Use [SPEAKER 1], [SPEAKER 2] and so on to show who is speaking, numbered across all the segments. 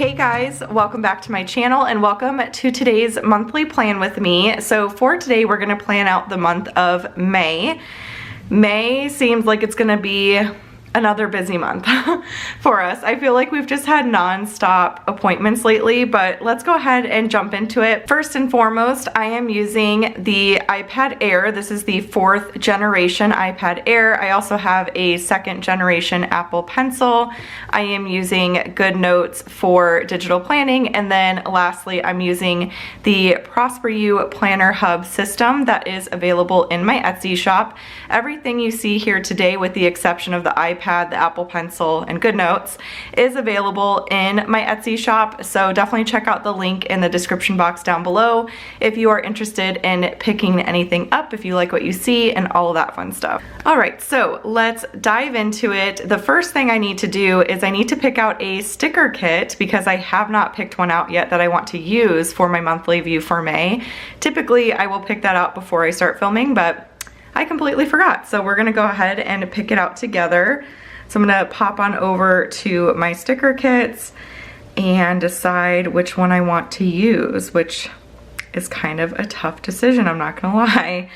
[SPEAKER 1] Hey guys, welcome back to my channel and welcome to today's monthly plan with me. So for today, we're gonna plan out the month of May. May seems like it's gonna be another busy month for us. I feel like we've just had non-stop appointments lately, but let's go ahead and jump into it. First and foremost, I am using the iPad Air. This is the 4th generation iPad Air. I also have a 2nd generation Apple Pencil. I am using Goodnotes for digital planning. And then lastly, I'm using the Prosper You Planner Hub system that is available in my Etsy shop. Everything you see here today, with the exception of the iPad, the Apple Pencil, and Goodnotes, is available in my Etsy shop. So definitely check out the link in the description box down below if you are interested in picking anything up, if you like what you see, and all of that fun stuff. All right, so let's dive into it. The first thing I need to do is I need to pick out a sticker kit because I have not picked one out yet that I want to use for my monthly view for May. Typically, I will pick that out before I start filming, but I completely forgot. So we're gonna go ahead and pick it out together. So I'm gonna pop on over to my sticker kits and decide which one I want to use, which is kind of a tough decision, I'm not gonna lie.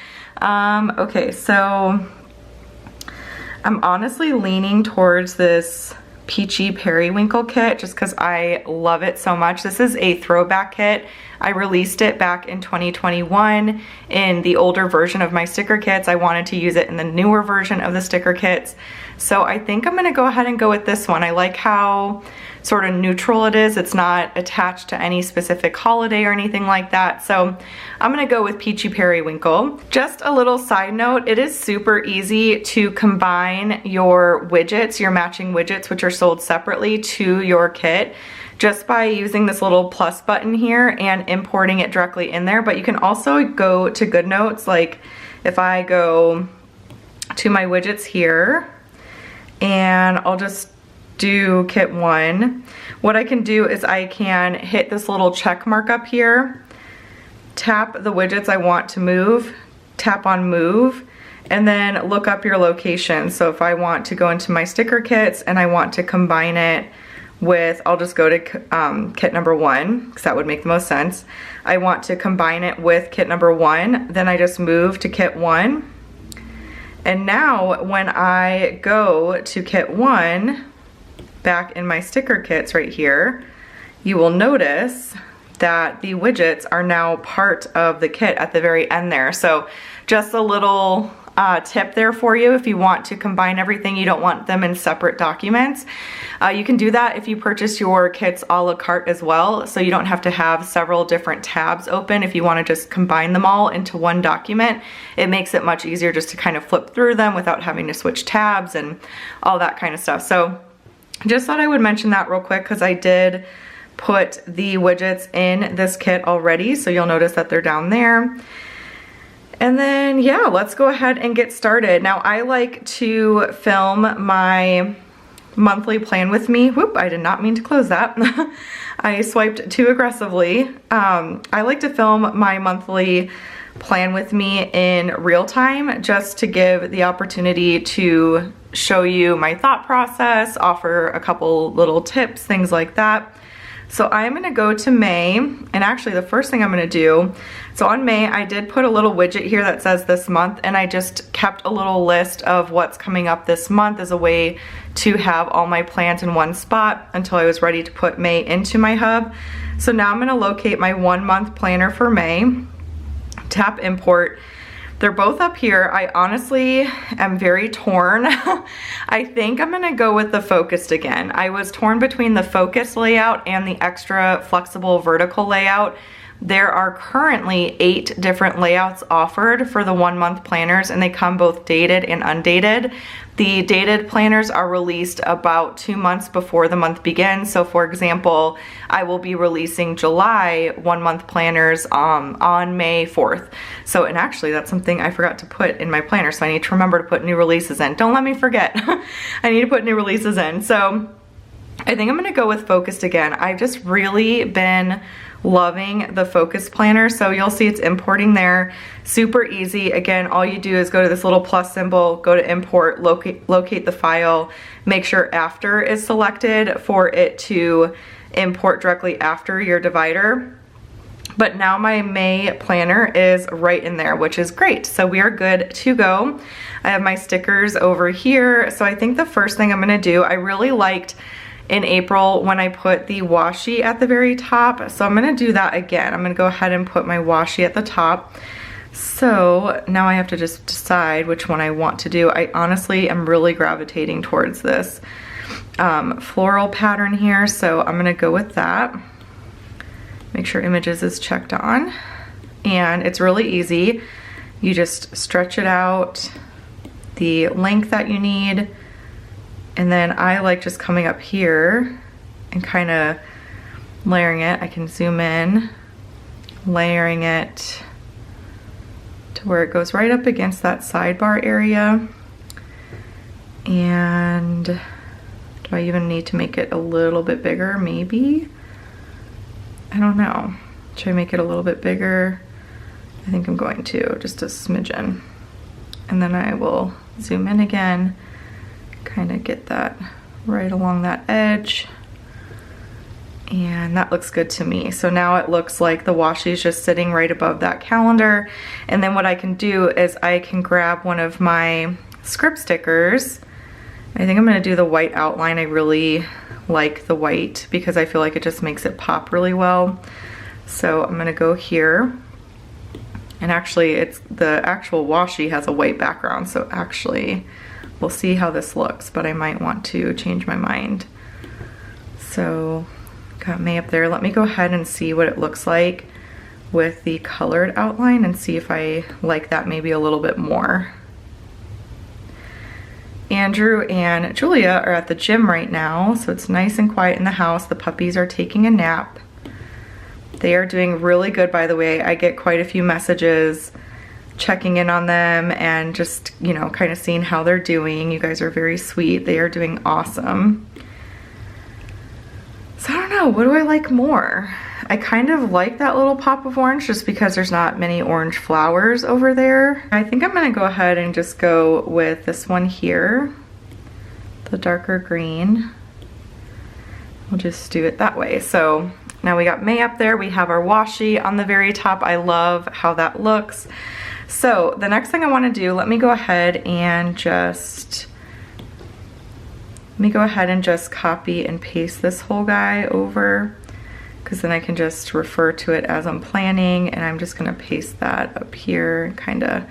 [SPEAKER 1] Okay, so I'm honestly leaning towards this Peachy Periwinkle kit just because I love it so much. This is a throwback kit. I released it back in 2021 in the older version of my sticker kits. I wanted to use it in the newer version of the sticker kits. So I think I'm gonna go ahead and go with this one. I like how sort of neutral it is. It's not attached to any specific holiday or anything like that. So I'm gonna go with Peachy Periwinkle. Just a little side note, it is super easy to combine your widgets, your matching widgets, which are sold separately, to your kit, just by using this little plus button here and importing it directly in there. But you can also go to Goodnotes, like if I go to my widgets here and I'll just do kit 1. What I can do is I can hit this little check mark up here, tap the widgets I want to move, tap on move, and then look up your location. So if I want to go into my sticker kits and I want to combine it with, I'll just go to kit number 1 because that would make the most sense. I want to combine it with kit number 1, then I just move to kit 1. And now when I go to kit 1, back in my sticker kits right here, you will notice that the widgets are now part of the kit at the very end there. So just a little tip there for you if you want to combine everything, you don't want them in separate documents. You can do that if you purchase your kits a la carte as well, so you don't have to have several different tabs open. If you want to just combine them all into one document, it makes it much easier just to kind of flip through them without having to switch tabs and all that kind of stuff. So just thought I would mention that real quick because I did put the widgets in this kit already, so you'll notice that they're down there. And then, yeah, let's go ahead and get started. Now, I like to film my monthly plan with me. Whoop, I did not mean to close that. I swiped too aggressively. I like to film my monthly plan with me in real time just to give the opportunity to show you my thought process, offer a couple little tips, things like that. So I'm gonna go to May, and actually the first thing I'm gonna do, so on May I did put a little widget here that says this month, and I just kept a little list of what's coming up this month as a way to have all my plans in one spot until I was ready to put May into my hub. So now I'm gonna locate my 1 month planner for May, tap import. They're both up here. I honestly am very torn. I think I'm gonna go with the focused again. I was torn between the focused layout and the extra flexible vertical layout. There are currently 8 different layouts offered for the 1 month planners, and they come both dated and undated. The dated planners are released about 2 months before the month begins. So for example, I will be releasing July 1 month planners on May 4th. So, and actually that's something I forgot to put in my planner, so I need to remember to put new releases in. Don't let me forget. I need to put new releases in. So I think I'm gonna go with focused again. I've just really been loving the focus planner. So you'll see it's importing there, super easy. Again, all you do is go to this little plus symbol, go to import, locate the file, make sure after is selected for it to import directly after your divider. But now my May planner is right in there, which is great. So we are good to go. I have my stickers over here. So I think the first thing I'm gonna do, I really liked in April when I put the washi at the very top. So I'm gonna do that again. I'm gonna go ahead and put my washi at the top. So now I have to just decide which one I want to do. I honestly am really gravitating towards this floral pattern here. So I'm gonna go with that. Make sure images is checked on. And it's really easy. You just stretch it out the length that you need. And then I like just coming up here and kind of layering it. I can zoom in, layering it to where it goes right up against that sidebar area. And do I even need to make it a little bit bigger? Maybe. I don't know. Should I make it a little bit bigger? I think I'm going to, just a smidgen. And then I will zoom in again, kind of get that right along that edge. And that looks good to me. So now it looks like the washi is just sitting right above that calendar. And then what I can do is I can grab one of my script stickers. I think I'm gonna do the white outline. I really like the white because I feel like it just makes it pop really well. So I'm gonna go here, and actually it's the actual washi has a white background, so actually we'll see how this looks, but I might want to change my mind. So got May up there. Let me go ahead and see what it looks like with the colored outline and see if I like that maybe a little bit more. Andrew and Julia are at the gym right now, so it's nice and quiet in the house. The puppies are taking a nap. They are doing really good, by the way. I get quite a few messages checking in on them and just, you know, kind of seeing how they're doing. You guys are very sweet. They are doing awesome. So I don't know, what do I like more? I kind of like that little pop of orange just because there's not many orange flowers over there. I think I'm gonna go ahead and just go with this one here, the darker green. We'll just do it that way. So now we got May up there. We have our washi on the very top. I love how that looks. So the next thing I wanna do, let me go ahead and just copy and paste this whole guy over, because then I can just refer to it as I'm planning, and I'm just gonna paste that up here, kinda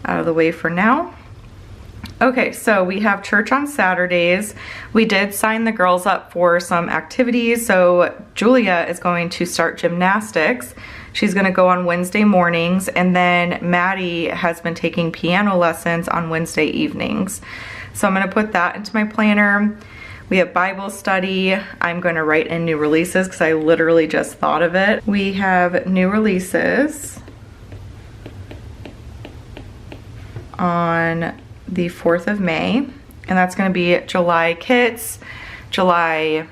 [SPEAKER 1] out of the way for now. Okay, so we have church on Saturdays. We did sign the girls up for some activities. So Julia is going to start gymnastics. She's gonna go on Wednesday mornings, and then Maddie has been taking piano lessons on Wednesday evenings. So I'm gonna put that into my planner. We have Bible study. I'm gonna write in new releases because I literally just thought of it. We have new releases on the 4th of May, and that's gonna be July kits, July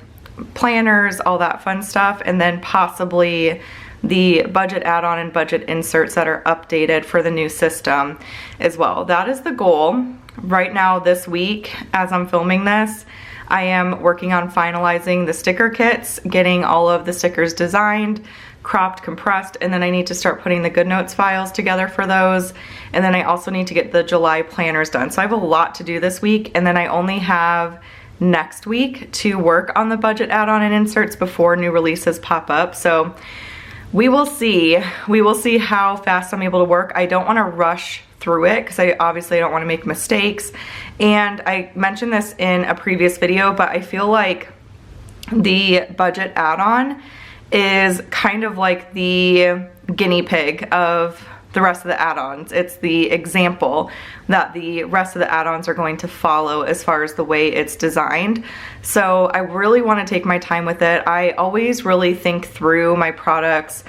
[SPEAKER 1] planners, all that fun stuff, and then possibly the budget add-on and budget inserts that are updated for the new system as well. That is the goal. Right now this week, as I'm filming this, I am working on finalizing the sticker kits, getting all of the stickers designed, cropped, compressed, and then I need to start putting the Goodnotes files together for those. And then I also need to get the July planners done. So I have a lot to do this week, and then I only have next week to work on the budget add-on and inserts before new releases pop up. So we will see. We will see how fast I'm able to work. I don't want to rush through it because I obviously don't want to make mistakes. And I mentioned this in a previous video, but I feel like the budget add-on is kind of like the guinea pig of the rest of the add-ons. It's the example that the rest of the add-ons are going to follow as far as the way it's designed. So I really want to take my time with it. I always really think through my products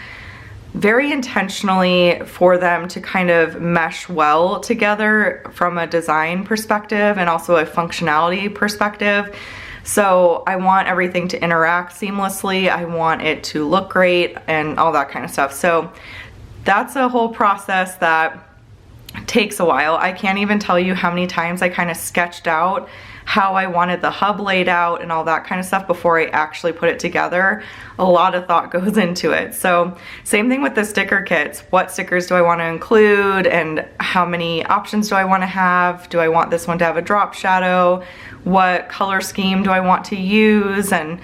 [SPEAKER 1] very intentionally for them to kind of mesh well together from a design perspective and also a functionality perspective. So I want everything to interact seamlessly. I want it to look great and all that kind of stuff. So that's a whole process that takes a while. I can't even tell you how many times I kind of sketched out how I wanted the hub laid out and all that kind of stuff before I actually put it together. A lot of thought goes into it. So same thing with the sticker kits. What stickers do I want to include and how many options do I want to have? Do I want this one to have a drop shadow? What color scheme do I want to use? And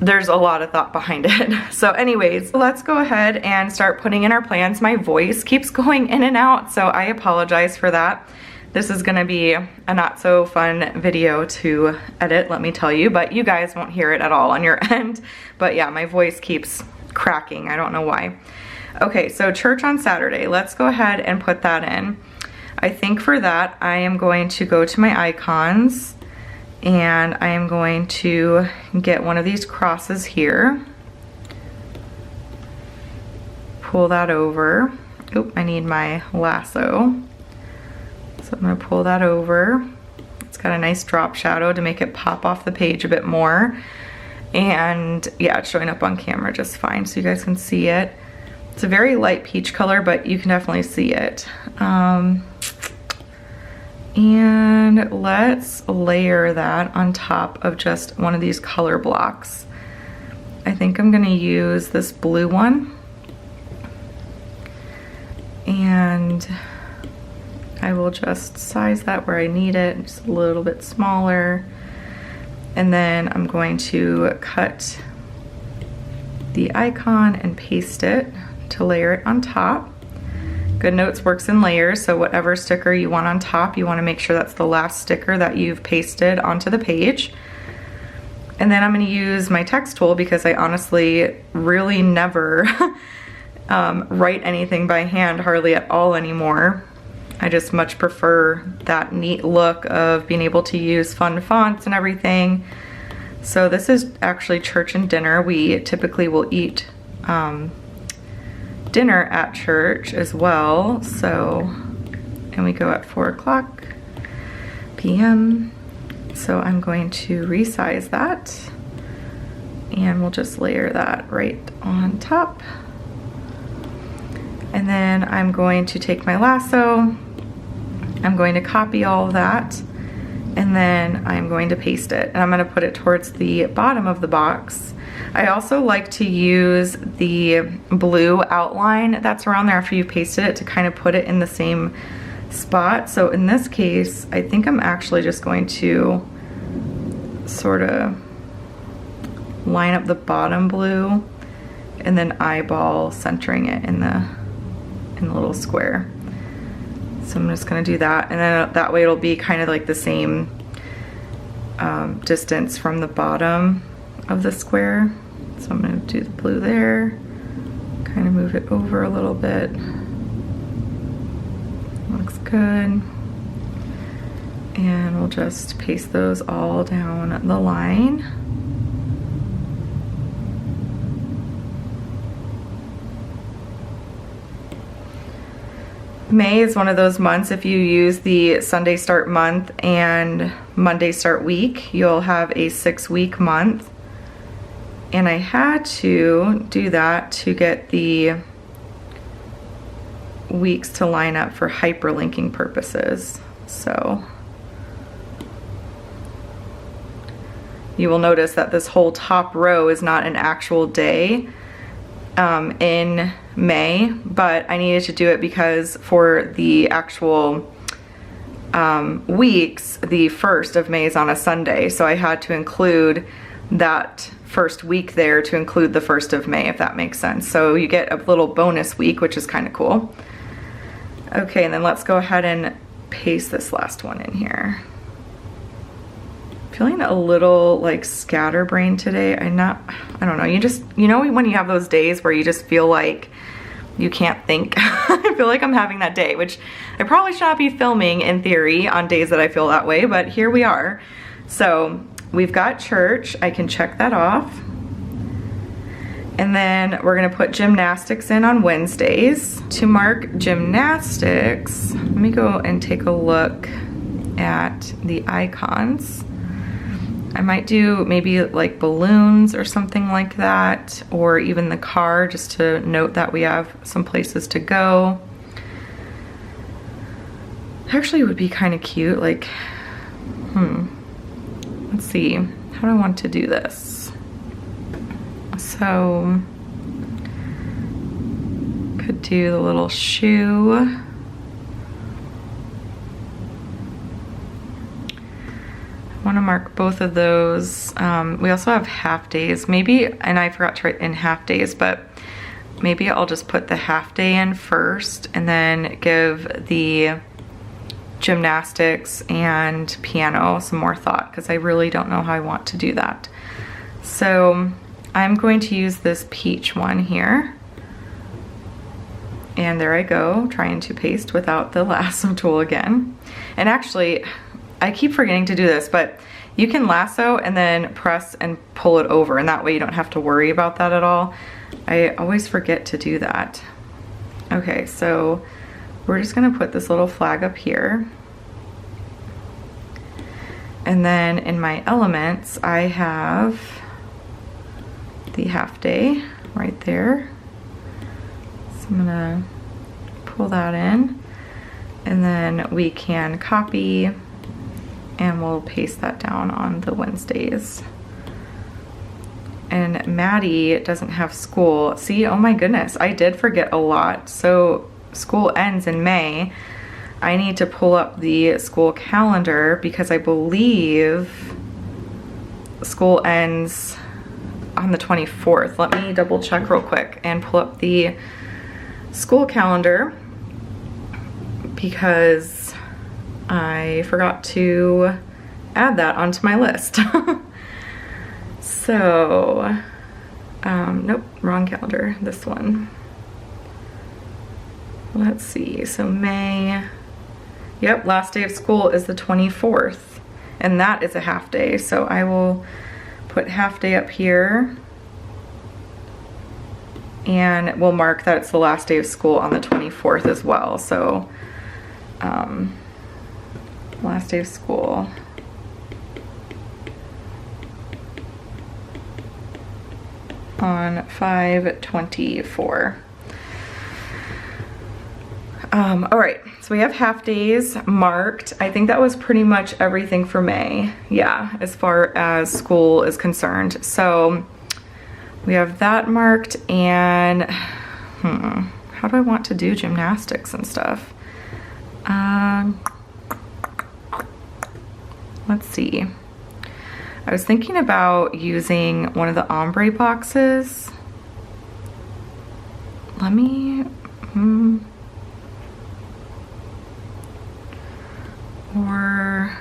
[SPEAKER 1] there's a lot of thought behind it. So anyways, let's go ahead and start putting in our plans. My voice keeps going in and out, so I apologize for that. This is gonna be a not so fun video to edit, let me tell you, but you guys won't hear it at all on your end. But yeah, my voice keeps cracking, I don't know why. Okay, so church on Saturday, let's go ahead and put that in. I think for that, I am going to go to my icons and I am going to get one of these crosses here. Pull that over. Oop, I need my lasso. So I'm gonna pull that over. It's got a nice drop shadow to make it pop off the page a bit more. And yeah, it's showing up on camera just fine so you guys can see it. It's a very light peach color, but you can definitely see it. And let's layer that on top of just one of these color blocks. I think I'm gonna use this blue one. And I will just size that where I need it, just a little bit smaller. And then I'm going to cut the icon and paste it to layer it on top. Goodnotes works in layers, so whatever sticker you want on top, you want to make sure that's the last sticker that you've pasted onto the page. And then I'm going to use my text tool because I honestly really never write anything by hand hardly at all anymore. I just much prefer that neat look of being able to use fun fonts and everything. So this is actually church and dinner. We typically will eat dinner at church as well. So, and we go at 4 p.m. So I'm going to resize that and we'll just layer that right on top. And then I'm going to take my lasso, I'm going to copy all of that, and then I'm going to paste it. And I'm going to put it towards the bottom of the box. I also like to use the blue outline that's around there after you've pasted it to kind of put it in the same spot. So in this case, I think I'm actually just going to sort of line up the bottom blue and then eyeball centering it in the little square. So I'm just gonna do that, and then that way it'll be kind of like the same distance from the bottom of the square. So I'm gonna do the blue there, kind of move it over a little bit. Looks good. And we'll just paste those all down the line. May is one of those months, if you use the Sunday start month and Monday start week, you'll have a 6-week month. And I had to do that to get the weeks to line up for hyperlinking purposes. So you will notice that this whole top row is not an actual day in May, but I needed to do it because for the actual weeks, the 1st of May is on a Sunday, so I had to include that first week there to include the 1st of May, if that makes sense. So you get a little bonus week, which is kind of cool. Okay, and then let's go ahead and paste this last one in here. Feeling a little like scatterbrained today. I don't know, you know when you have those days where you just feel like you can't think? I feel like I'm having that day, which I probably should not be filming in theory on days that I feel that way, but here we are. So we've got church, I can check that off. And then we're gonna put gymnastics in on Wednesdays. To mark gymnastics, let me go and take a look at the icons. I might do maybe like balloons or something like that, or even the car, just to note that we have some places to go. Actually, it would be kind of cute, like, let's see, how do I want to do this? So, could do the little shoe. I want to mark both of those. We also have half days, maybe, and I forgot to write in half days, but maybe I'll just put the half day in first and then give the gymnastics and piano some more thought, because I really don't know how I want to do that. So I'm going to use this peach one here. And there I go, trying to paste without the lasso tool again. And actually, I keep forgetting to do this, but you can lasso and then press and pull it over, and that way you don't have to worry about that at all. I always forget to do that. Okay, so we're just gonna put this little flag up here. And then in my elements, I have the half day right there. So I'm gonna pull that in, and then we can copy and we'll paste that down on the Wednesdays. And Maddie doesn't have school. See, oh my goodness, I did forget a lot. So school ends in May. I need to pull up the school calendar because I believe school ends on the 24th. Let me double check real quick and pull up the school calendar because I forgot to add that onto my list. So, nope, wrong calendar, this one. Let's see, so May, yep, last day of school is the 24th, and that is a half day, so I will put half day up here, and we'll mark that it's the last day of school on the 24th as well, so, last day of school. On 5/24. All right, so we have half days marked. I think that was pretty much everything for May. Yeah, as far as school is concerned. So we have that marked, and how do I want to do gymnastics and stuff? Let's see. I was thinking about using one of the ombre boxes. Let me, or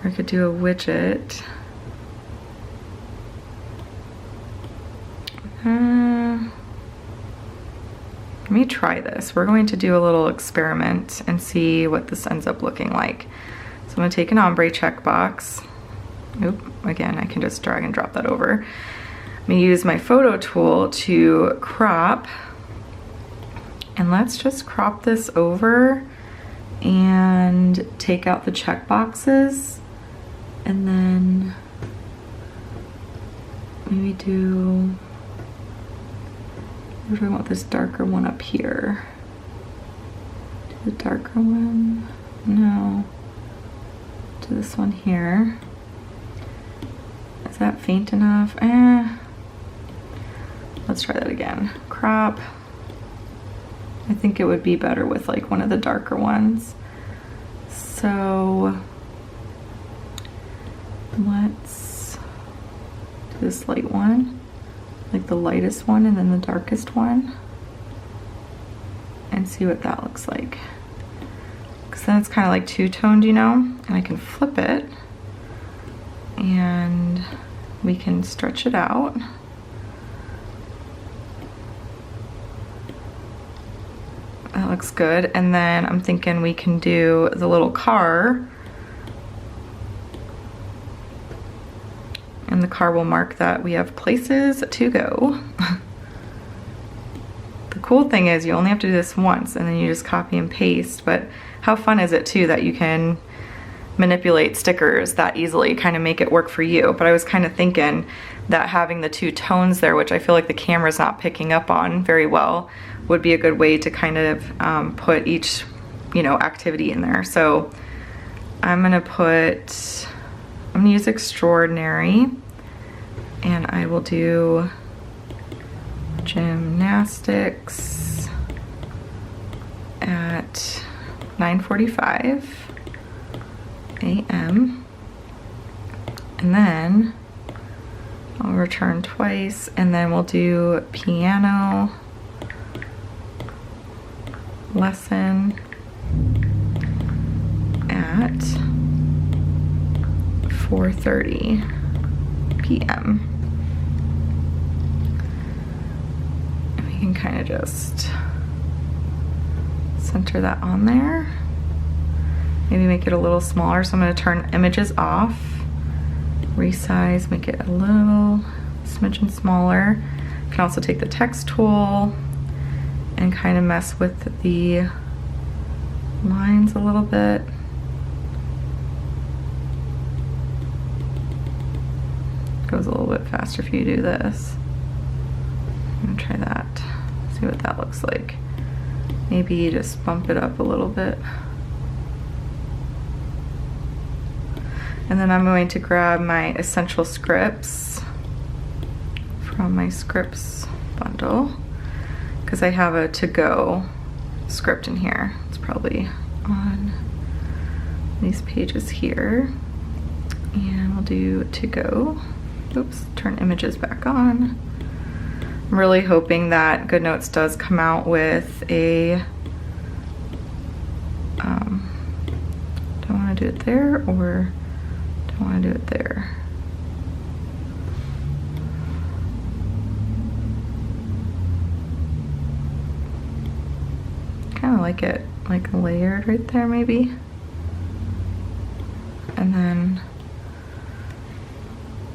[SPEAKER 1] I could do a widget. Let me try this. We're going to do a little experiment and see what this ends up looking like. So I'm gonna take an ombre checkbox. Oop, again, I can just drag and drop that over. I'm gonna use my photo tool to crop. And let's just crop this over and take out the checkboxes. And then maybe do, where do I want this darker one up here? Do the darker one? No. Do this one here. Is that faint enough? Let's try that again. Crop. I think it would be better with like one of the darker ones. So let's do this light one. Like the lightest one and then the darkest one, and see what that looks like. Because then it's kind of like two-toned, you know, and I can flip it and we can stretch it out. That looks good. And then I'm thinking we can do the little car, and the car will mark that we have places to go. The cool thing is you only have to do this once and then you just copy and paste, but how fun is it too that you can manipulate stickers that easily, kind of make it work for you. But I was kind of thinking that having the two tones there, which I feel like the camera's not picking up on very well, would be a good way to kind of put each, you know, activity in there. So I'm gonna use extraordinary, and I will do gymnastics at 9:45 a.m. and then I'll return twice, and then we'll do piano lesson at 4:30 p.m. And we can kind of just center that on there. Maybe make it a little smaller. So I'm going to turn images off, resize, make it a little smidgen smaller. You can also take the text tool and kind of mess with the lines a little bit. Goes a little bit faster if you do this. I'm gonna try that, see what that looks like. Maybe just bump it up a little bit. And then I'm going to grab my essential scripts from my scripts bundle, because I have a to-go script in here. It's probably on these pages here. And we'll do to-go. Oops, turn images back on. I'm really hoping that Goodnotes does come out with a, do I want to do it there, or do I want to do it there? Kind of like it like layered right there maybe. And then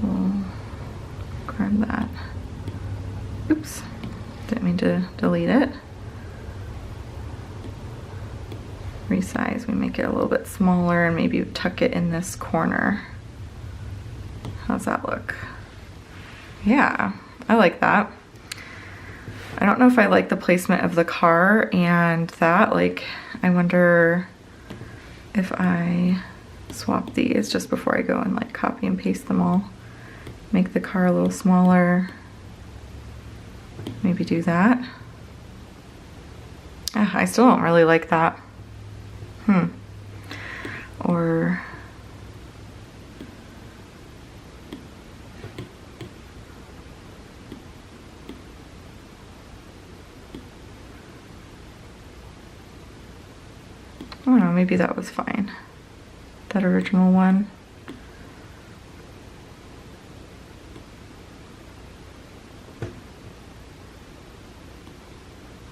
[SPEAKER 1] we'll grab that. Oops, didn't mean to delete it. Resize, we make it a little bit smaller and maybe tuck it in this corner. How's that look? Yeah, I like that. I don't know if I like the placement of the car and that. Like, I wonder if I swap these just before I go and like copy and paste them all. Make the car a little smaller. Maybe do that. I still don't really like that. Or I don't know, maybe that was fine. That original one.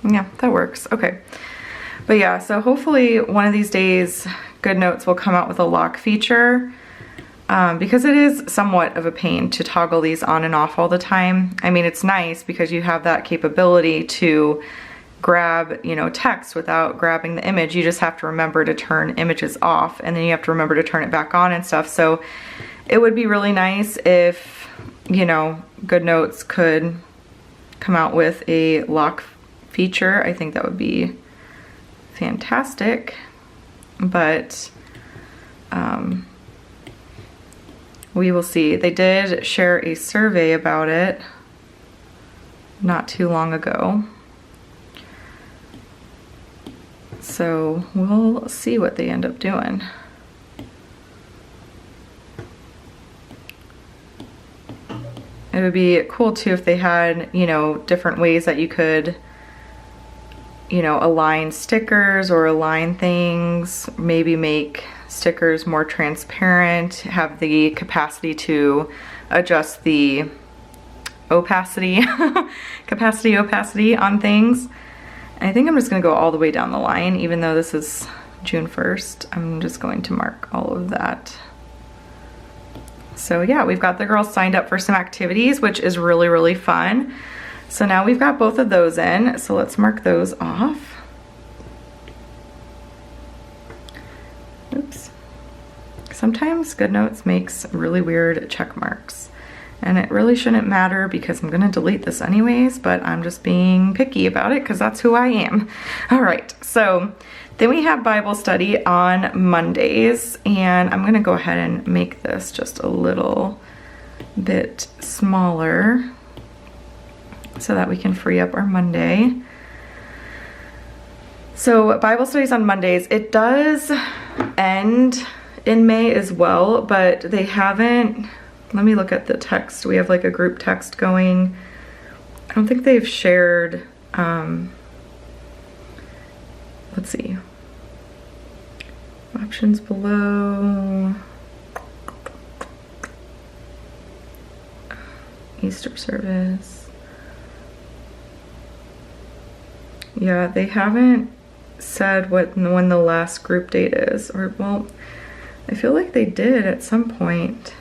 [SPEAKER 1] Yeah, that works. Okay. But yeah, so hopefully one of these days Goodnotes will come out with a lock feature, because it is somewhat of a pain to toggle these on and off all the time. I mean, it's nice because you have that capability to grab, you know, text without grabbing the image. You just have to remember to turn images off, and then you have to remember to turn it back on and stuff. So it would be really nice if, you know, Goodnotes could come out with a lock feature. I think that would be fantastic. But we will see. They did share a survey about it not too long ago. So we'll see what they end up doing. It would be cool too if they had, you know, different ways that you could, you know, align stickers or align things, maybe make stickers more transparent, have the capacity to adjust the opacity, opacity on things. I think I'm just gonna go all the way down the line, even though this is June 1st. I'm just going to mark all of that. So yeah, we've got the girls signed up for some activities, which is really, really fun. So now we've got both of those in, so let's mark those off. Oops. Sometimes Goodnotes makes really weird check marks. And it really shouldn't matter because I'm gonna delete this anyways, but I'm just being picky about it because that's who I am. All right, so then we have Bible study on Mondays, and I'm gonna go ahead and make this just a little bit smaller so that we can free up our Monday. So Bible studies on Mondays, it does end in May as well, but they haven't, let me look at the text. We have like a group text going. I don't think they've shared, let's see, options below. Easter service. Yeah, they haven't said when the last group date is, or well, I feel like they did at some point.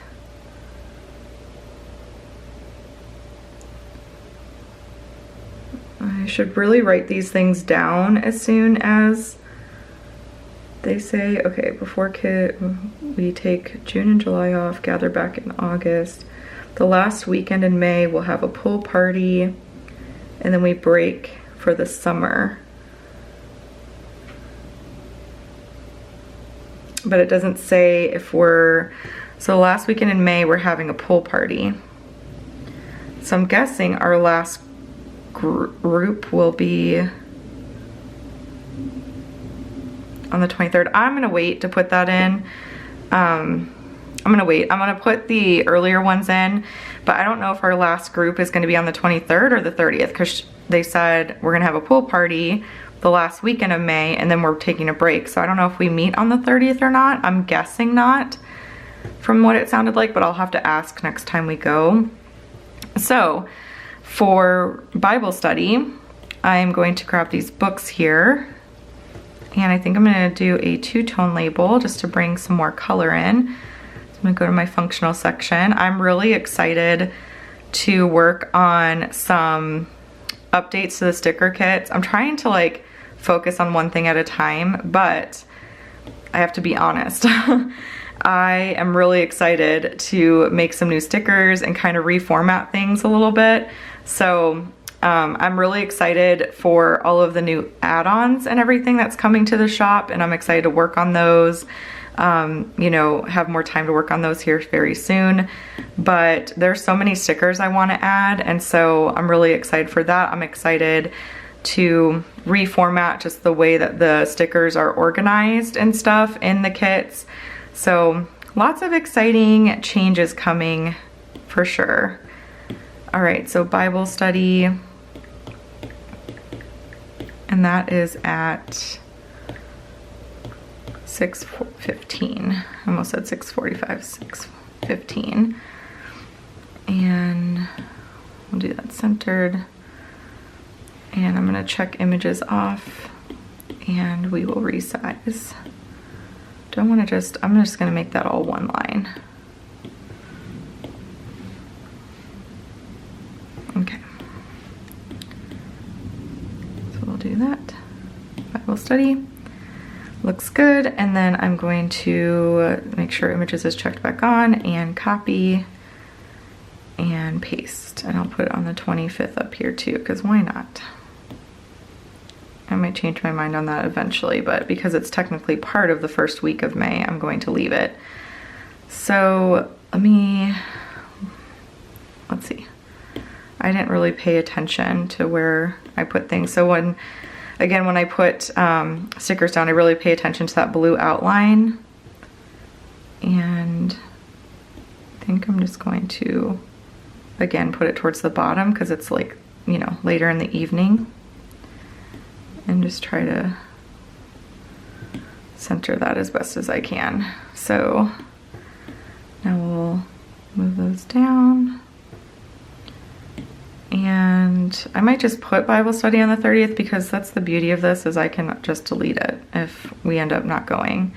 [SPEAKER 1] I should really write these things down as soon as they say, okay, before we take June and July off, gather back in August. The last weekend in May, we'll have a pool party, and then we break for the summer. But it doesn't say if we're, so last weekend in May, we're having a pool party. So I'm guessing our last group will be on the 23rd. I'm gonna wait to put that in. I'm gonna put the earlier ones in, but I don't know if our last group is gonna be on the 23rd or the 30th, because they said we're gonna have a pool party the last weekend of May, and then we're taking a break. So I don't know if we meet on the 30th or not. I'm guessing not from what it sounded like, but I'll have to ask next time we go. So for Bible study, I'm going to grab these books here, and I think I'm gonna do a two-tone label just to bring some more color in. I'm gonna go to my functional section. I'm really excited to work on some updates to the sticker kits. I'm trying to like focus on one thing at a time, but I have to be honest. I am really excited to make some new stickers and kind of reformat things a little bit. So I'm really excited for all of the new add-ons and everything that's coming to the shop, and I'm excited to work on those. You know, have more time to work on those here very soon. But there's so many stickers I want to add, and so I'm really excited for that. I'm excited to reformat just the way that the stickers are organized and stuff in the kits. So lots of exciting changes coming for sure. All right, so Bible study, and that is at 6:15. I almost said 6:45, 6:15. And we'll do that centered. And I'm gonna check images off, and we will resize. Don't wanna I'm just gonna make that all one line. Okay. So we'll do that. Bible study. Looks good, and then I'm going to make sure images is checked back on, and copy and paste, and I'll put it on the 25th up here too, because why not? I might change my mind on that eventually, but because it's technically part of the first week of May, I'm going to leave it. So let's see. I didn't really pay attention to where I put things. So when I put stickers down, I really pay attention to that blue outline. And I think I'm just going to, again, put it towards the bottom because it's like, you know, later in the evening. And just try to center that as best as I can. So now we'll move those down. And I might just put Bible study on the 30th, because that's the beauty of this, is I can just delete it if we end up not going.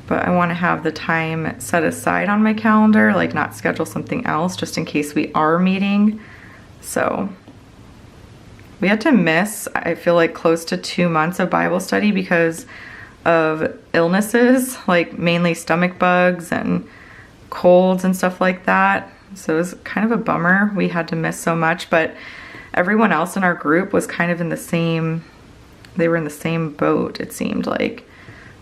[SPEAKER 1] But I want to have the time set aside on my calendar, like not schedule something else just in case we are meeting. So we had to miss, I feel like, close to 2 months of Bible study because of illnesses, like mainly stomach bugs and colds and stuff like that. So it was kind of a bummer we had to miss so much, but everyone else in our group was kind of in the same, they were in the same boat, it seemed like.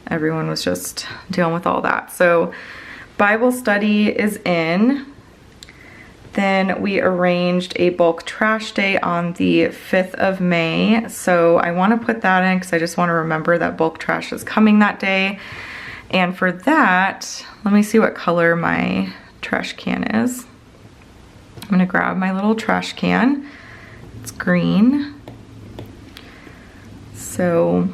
[SPEAKER 1] Everyone was just dealing with all that. So Bible study is in. Then we arranged a bulk trash day on the 5th of May. So I want to put that in because I just want to remember that bulk trash is coming that day. And for that, let me see what color my trash can is. I'm going to grab my little trash can. It's green. So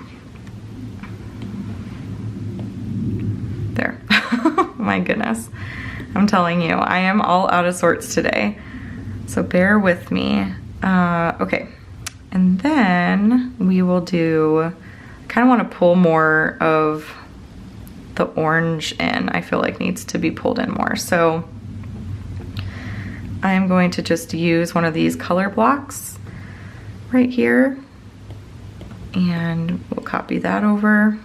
[SPEAKER 1] there. My goodness. I'm telling you, I am all out of sorts today. So bear with me. Okay. And then we will do, I kind of want to pull more of the orange in. I feel like needs to be pulled in more. So I'm going to just use one of these color blocks right here. And we'll copy that over.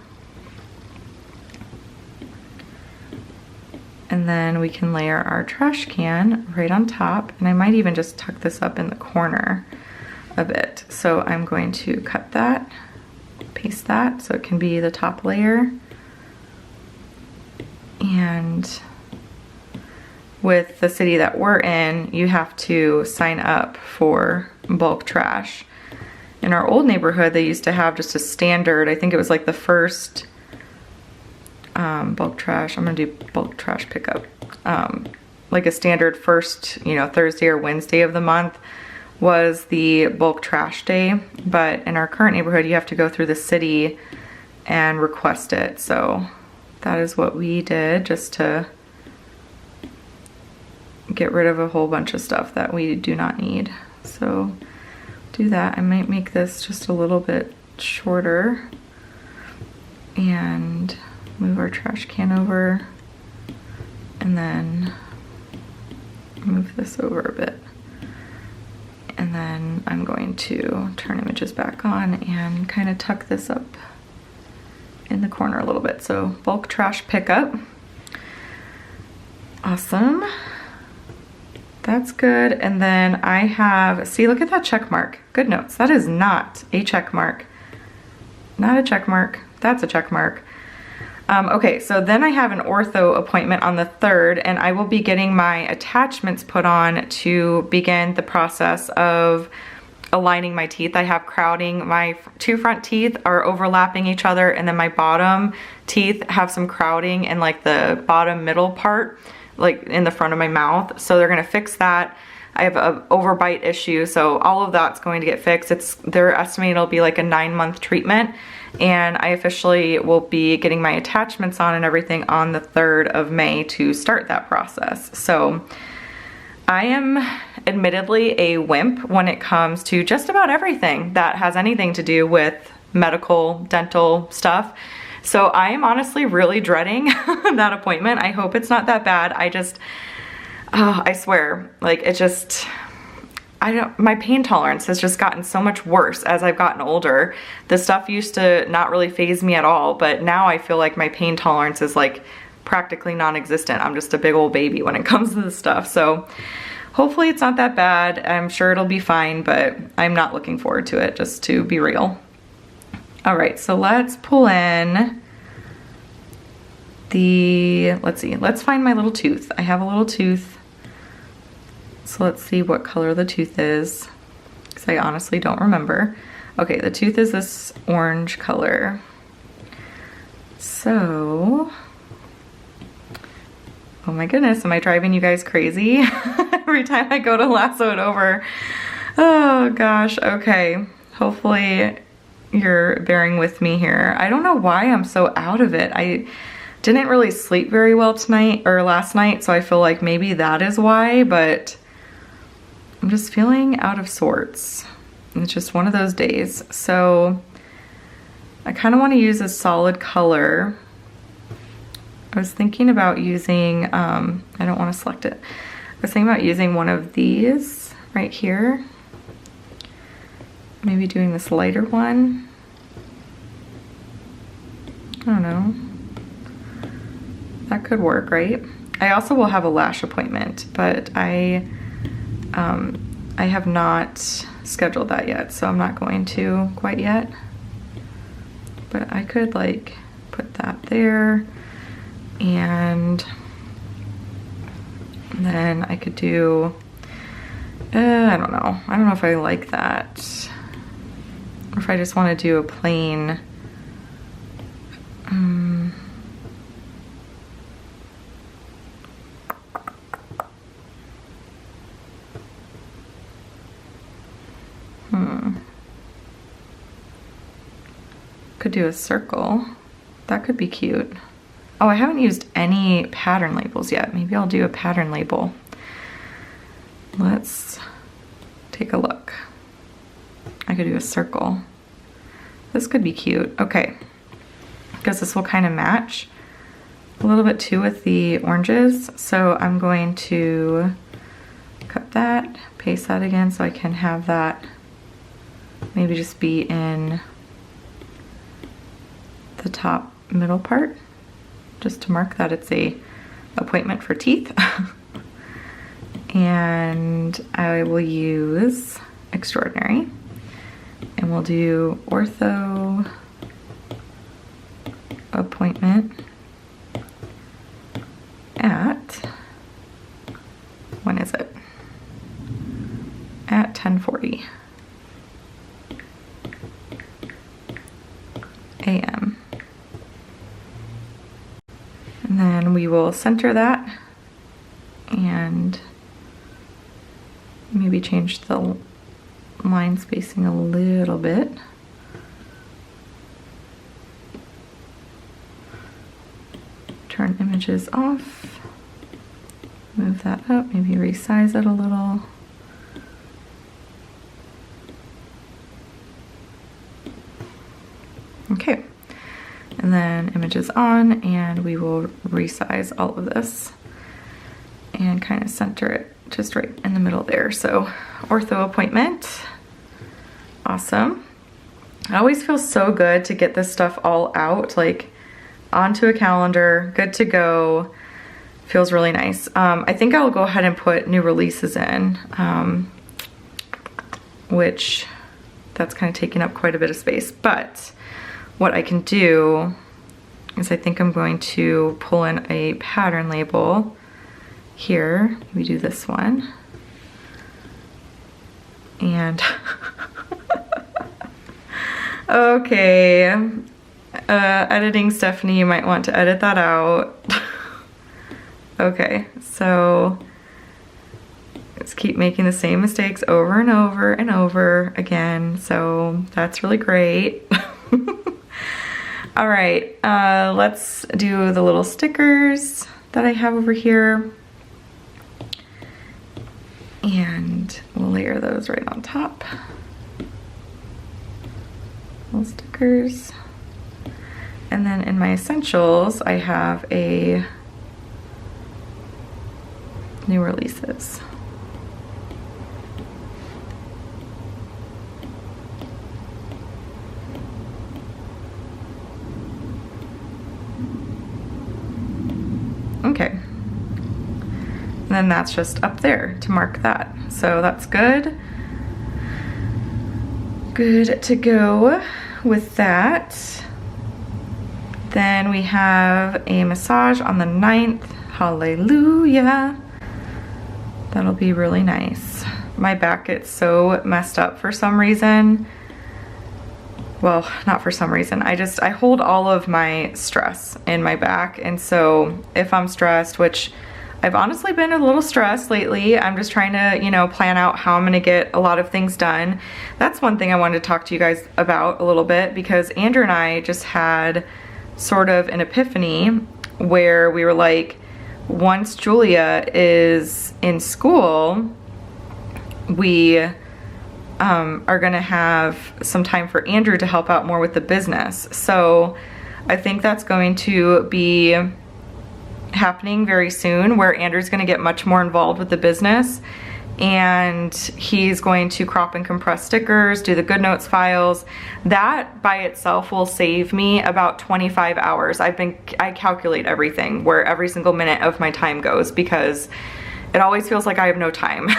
[SPEAKER 1] And then we can layer our trash can right on top. And I might even just tuck this up in the corner a bit. So I'm going to cut that, paste that so it can be the top layer. And with the city that we're in, you have to sign up for bulk trash. In our old neighborhood, they used to have just a standard, I think it was like the first bulk trash, I'm gonna do bulk trash pickup. Like a standard first, you know, Thursday or Wednesday of the month was the bulk trash day. But in our current neighborhood, you have to go through the city and request it. So that is what we did, just to get rid of a whole bunch of stuff that we do not need. So do that. I might make this just a little bit shorter and move our trash can over, and then move this over a bit. And then I'm going to turn images back on and kind of tuck this up in the corner a little bit. So bulk trash pickup. Awesome. That's good. And then I have, see, look at that check mark. Goodnotes. That is not a check mark. Not a check mark. That's a check mark. Okay, so then I have an ortho appointment on the 3rd, and I will be getting my attachments put on to begin the process of aligning my teeth. I have crowding. My two front teeth are overlapping each other, and then my bottom teeth have some crowding in like the bottom middle part, like in the front of my mouth. So they're gonna fix that. I have an overbite issue, so all of that's going to get fixed. They're estimating it'll be like a 9-month treatment, and I officially will be getting my attachments on and everything on the 3rd of May to start that process. So I am admittedly a wimp when it comes to just about everything that has anything to do with medical, dental stuff. So I am honestly really dreading that appointment. I hope it's not that bad. I swear, like it just, my pain tolerance has just gotten so much worse as I've gotten older. The stuff used to not really faze me at all, but now I feel like my pain tolerance is like practically non-existent. I'm just a big old baby when it comes to this stuff. So hopefully it's not that bad. I'm sure it'll be fine, but I'm not looking forward to it, just to be real. All right, so let's pull in let's see, let's find my little tooth. I have a little tooth. So let's see what color the tooth is, because I honestly don't remember. Okay, the tooth is this orange color. So, oh my goodness, am I driving you guys crazy? Every time I go to lasso it over. Oh gosh, okay. Hopefully you're bearing with me here. I don't know why I'm so out of it. I didn't really sleep very well tonight or last night, so I feel like maybe that is why, but I'm just feeling out of sorts. It's just one of those days. So I kind of want to use a solid color. I was thinking about using, I don't want to select it. I was thinking about using one of these right here. Maybe doing this lighter one. I don't know. That could work, right? I also will have a lash appointment, but I have not scheduled that yet, so I'm not going to quite yet. But I could like put that there, and then I could do, I don't know. I don't know if I like that, or if I just want to do a plain, could do a circle. That could be cute. Oh, I haven't used any pattern labels yet. Maybe I'll do a pattern label. Let's take a look. I could do a circle. This could be cute. Okay, because this will kind of match a little bit too with the oranges. So I'm going to cut that, paste that again so I can have that maybe just be in the top middle part, just to mark that it's a appointment for teeth. And I will use Extraordinary, and we'll do Ortho appointment at, when is it? At 10:40 a.m. And then we will center that and maybe change the line spacing a little bit. Turn images off, move that up, maybe resize it a little. Okay, and then images on, and we will resize all of this and kind of center it just right in the middle there. So ortho appointment, awesome. It always feels so good to get this stuff all out, like onto a calendar, good to go. Feels really nice. I think I'll go ahead and put new releases in, which that's kind of taking up quite a bit of space, but what I can do is I think I'm going to pull in a pattern label here. We do this one. And okay, editing Stephanie, you might want to edit that out. Okay, so let's keep making the same mistakes over and over and over again. So that's really great. All right, let's do the little stickers that I have over here. And we'll layer those right on top. Little stickers. And then in my essentials, I have a new releases. Okay, and then that's just up there to mark that. So that's good. Good to go with that. Then we have a massage on the 9th. Hallelujah. That'll be really nice. My back gets so messed up for some reason. Well, not for some reason. I hold all of my stress in my back. And so if I'm stressed, which I've honestly been a little stressed lately, I'm just trying to, you know, plan out how I'm gonna get a lot of things done. That's one thing I wanted to talk to you guys about a little bit, because Andrew and I just had sort of an epiphany where we were like, once Julia is in school, we are gonna have some time for Andrew to help out more with the business. So I think that's going to be happening very soon, where Andrew's gonna get much more involved with the business. and he's going to crop and compress stickers, do the Goodnotes files. That by itself will save me about 25 hours. I calculate everything, where every single minute of my time goes, because it always feels like I have no time.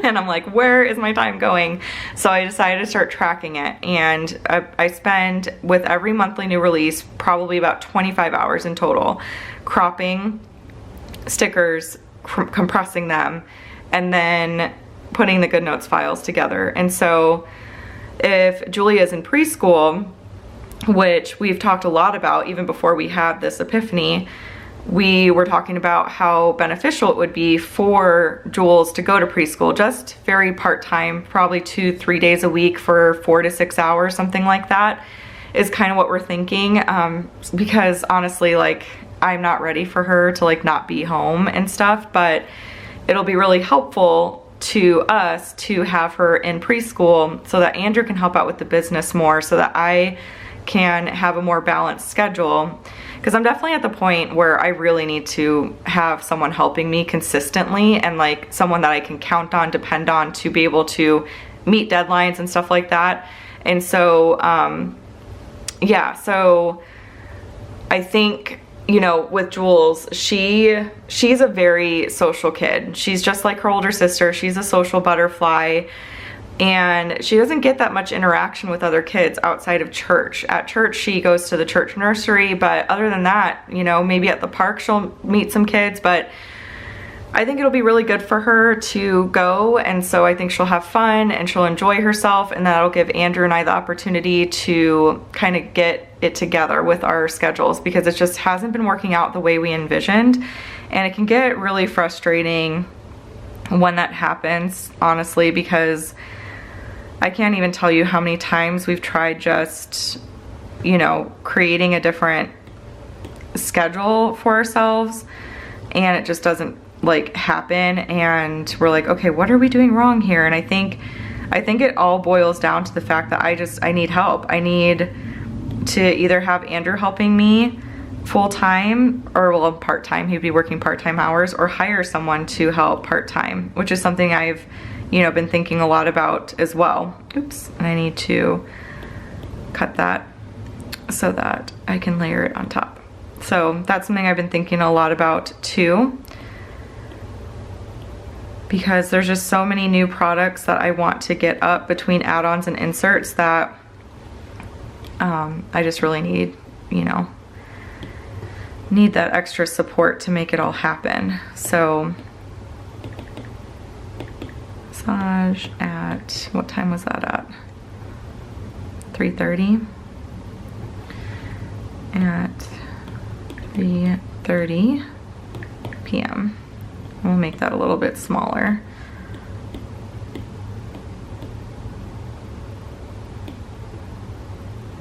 [SPEAKER 1] And I'm like, where is my time going? So I decided to start tracking it, and I spend, with every monthly new release, probably about 25 hours in total, cropping stickers, compressing them, and then putting the Goodnotes files together. And so if Julia's in preschool, which we've talked a lot about even before we had this epiphany, we were talking about how beneficial it would be for Jules to go to preschool, just very part-time, probably 2-3 days a week for 4 to 6 hours, something like that is kind of what we're thinking. Because honestly, like, I'm not ready for her to like not be home and stuff, but it'll be really helpful to us to have her in preschool so that Andrew can help out with the business more, so that I can have a more balanced schedule. Because I'm definitely at the point where I really need to have someone helping me consistently, and like someone that I can count on, depend on, to be able to meet deadlines and stuff like that. And so yeah, so I think, you know, with Jules, she's a very social kid. She's just like her older sister. She's a social butterfly, and she doesn't get that much interaction with other kids outside of church. At church, she goes to the church nursery, but other than that, you know, maybe at the park she'll meet some kids, but I think it'll be really good for her to go, and so I think she'll have fun and she'll enjoy herself, and that'll give Andrew and I the opportunity to kind of get it together with our schedules, because it just hasn't been working out the way we envisioned, and it can get really frustrating when that happens, honestly, because I can't even tell you how many times we've tried just, you know, creating a different schedule for ourselves, and it just doesn't like happen, and we're like, okay, what are we doing wrong here? And I think it all boils down to the fact that I need help. I need to either have Andrew helping me full-time, or well, part-time, he'd be working part-time hours, or hire someone to help part-time, which is something I've, you know, been thinking a lot about as well. Oops, and I need to cut that so that I can layer it on top. So that's something I've been thinking a lot about too, because there's just so many new products that I want to get up between add-ons and inserts that I just really need, you know, need that extra support to make it all happen. So massage at, what time was that at? 3:30. At 3:30 p.m. We'll make that a little bit smaller.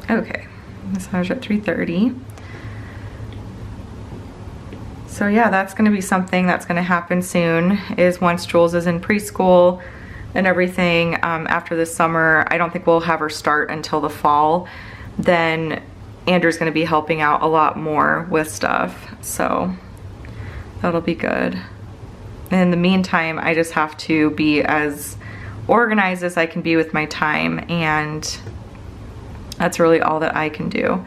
[SPEAKER 1] Okay, massage at 3:30. So yeah, that's gonna be something that's gonna happen soon, is once Jules is in preschool and everything, after this summer. I don't think we'll have her start until the fall. Then Andrew's gonna be helping out a lot more with stuff, so that'll be good. In the meantime, I just have to be as organized as I can be with my time, and that's really all that I can do.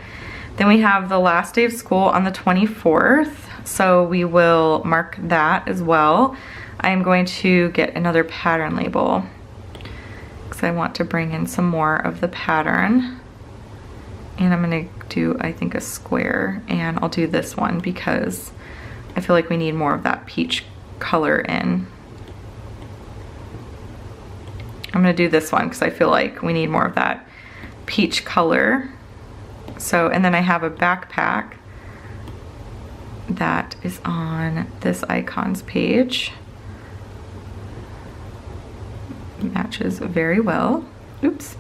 [SPEAKER 1] Then we have the last day of school on the 24th, so we will mark that as well. I am going to get another pattern label because I want to bring in some more of the pattern. And I'm gonna do, I think, a square, and I'll do this one because I feel like we need more of that peach color in. I'm gonna do this one because I feel like we need more of that peach color. So, and then I have a backpack that is on this icons page. Matches very well. Oops.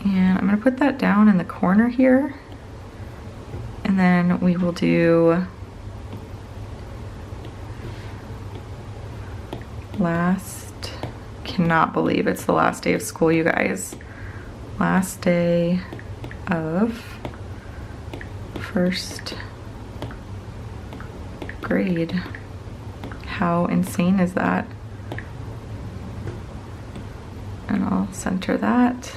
[SPEAKER 1] And I'm gonna put that down in the corner here. And then we will do last, cannot believe it's the last day of school, you guys. Last day of first grade. how insane is that? And I'll center that.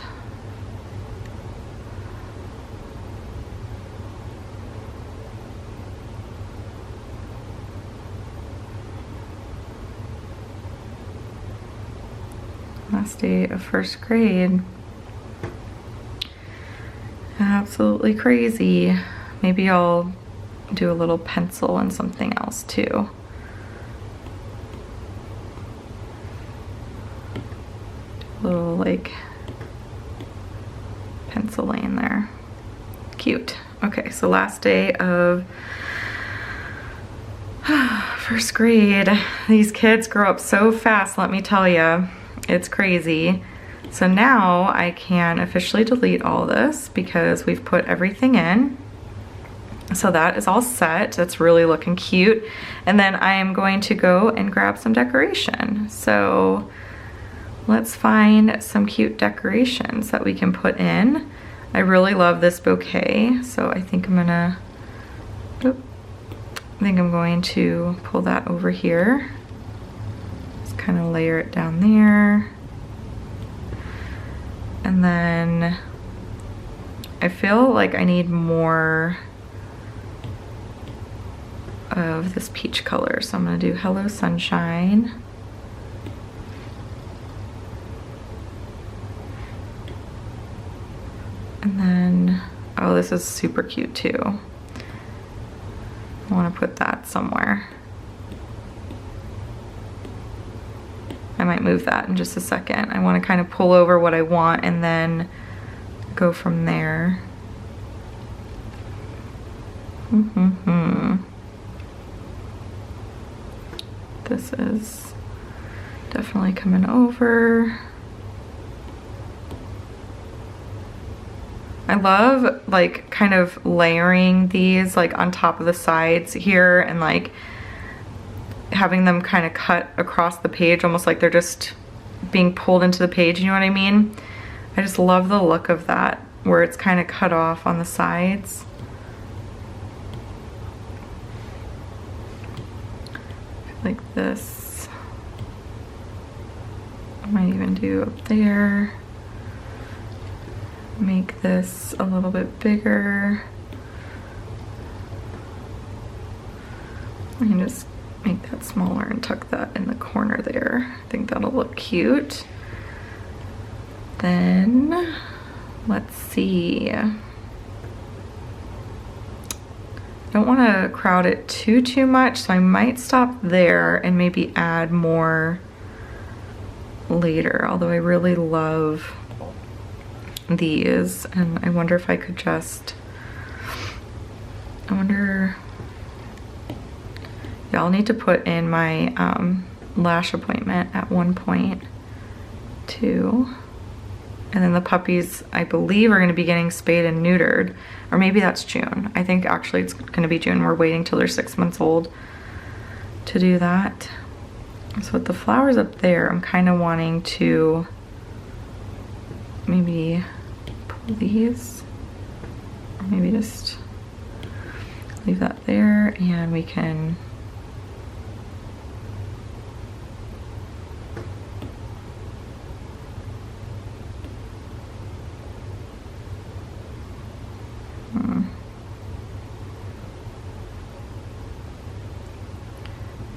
[SPEAKER 1] Last day of first grade. Absolutely crazy. Maybe I'll do a little pencil and something else too. A little like pencil lane there. Cute. Okay, so last day of first grade. These kids grow up so fast, let me tell you. It's crazy. So now I can officially delete all this because we've put everything in. So that is all set. That's really looking cute. And then I am going to go and grab some decoration. So let's find some cute decorations that we can put in. I really love this bouquet. So I think I'm going to pull that over here. Just kind of layer it down there. And then I feel like I need more of this peach color. So I'm gonna do Hello Sunshine. And then, oh, this is super cute too. I wanna put that somewhere. I might move that in just a second. I want to kind of pull over what I want and then go from there. This is definitely coming over. I love like kind of layering these like on top of the sides here and like having them kind of cut across the page, almost like they're just being pulled into the page, you know what I mean? I just love the look of that, where it's kind of cut off on the sides. Like this. I might even do up there. Make this a little bit bigger. I can just make that smaller and tuck that in the corner there. I think that'll look cute. Then, let's see. I don't want to crowd it too much, so I might stop there and maybe add more later, although I really love these, and I wonder if I could just, yeah, I'll need to put in my lash appointment at one point too. And then the puppies, I believe, are going to be getting spayed and neutered. Or maybe that's June. I think actually it's going to be June. We're waiting till they're 6 months old to do that. So with the flowers up there, I'm kind of wanting to maybe pull these. Or maybe just leave that there and we can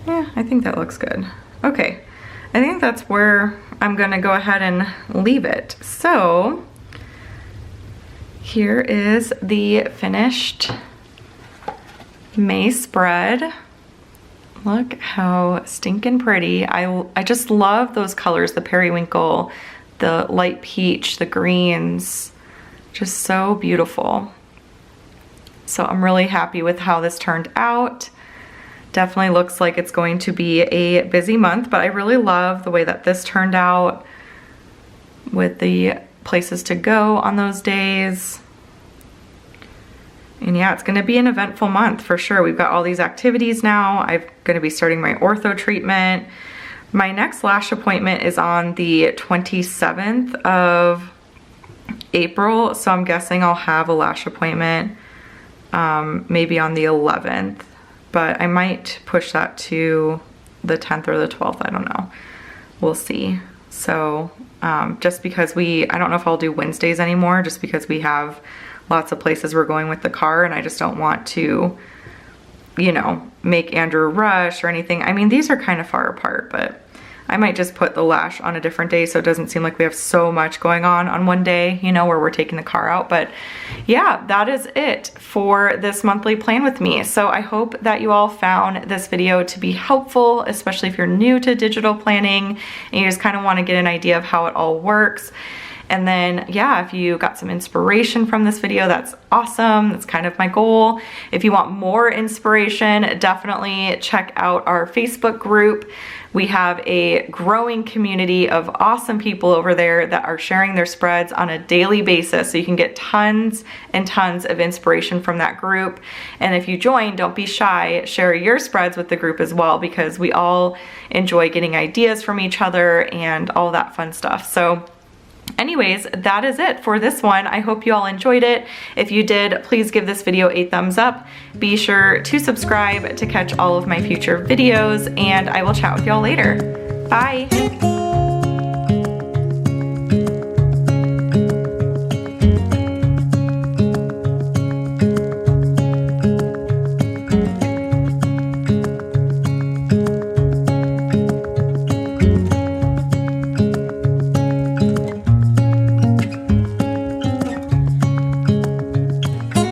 [SPEAKER 1] yeah, I think that looks good. Okay, I think that's where I'm gonna go ahead and leave it. So here is the finished May spread. Look how stinking pretty. I just love those colors, the periwinkle, the light peach, the greens, just so beautiful. So I'm really happy with how this turned out. Definitely looks like it's going to be a busy month, but I really love the way that this turned out with the places to go on those days. And yeah, it's gonna be an eventful month for sure. We've got all these activities now. I'm gonna be starting my ortho treatment. My next lash appointment is on the 27th of April, so I'm guessing I'll have a lash appointment maybe on the 11th. But I might push that to the 10th or the 12th, I don't know. We'll see. So just because I don't know if I'll do Wednesdays anymore, just because we have lots of places we're going with the car, and I just don't want to, you know, make Andrew rush or anything. I mean, these are kind of far apart, but I might just put the lash on a different day so it doesn't seem like we have so much going on one day, you know, where we're taking the car out. But yeah, that is it for this monthly plan with me. So I hope that you all found this video to be helpful, especially if you're new to digital planning and you just kind of want to get an idea of how it all works. And then, yeah, if you got some inspiration from this video, that's awesome. That's kind of my goal. If you want more inspiration, definitely check out our Facebook group. We have a growing community of awesome people over there that are sharing their spreads on a daily basis. So you can get tons and tons of inspiration from that group. And if you join, don't be shy. Share your spreads with the group as well, because we all enjoy getting ideas from each other and all that fun stuff. So anyways, that is it for this one. I hope you all enjoyed it. If you did, please give this video a thumbs up. Be sure to subscribe to catch all of my future videos, and I will chat with y'all later. Bye.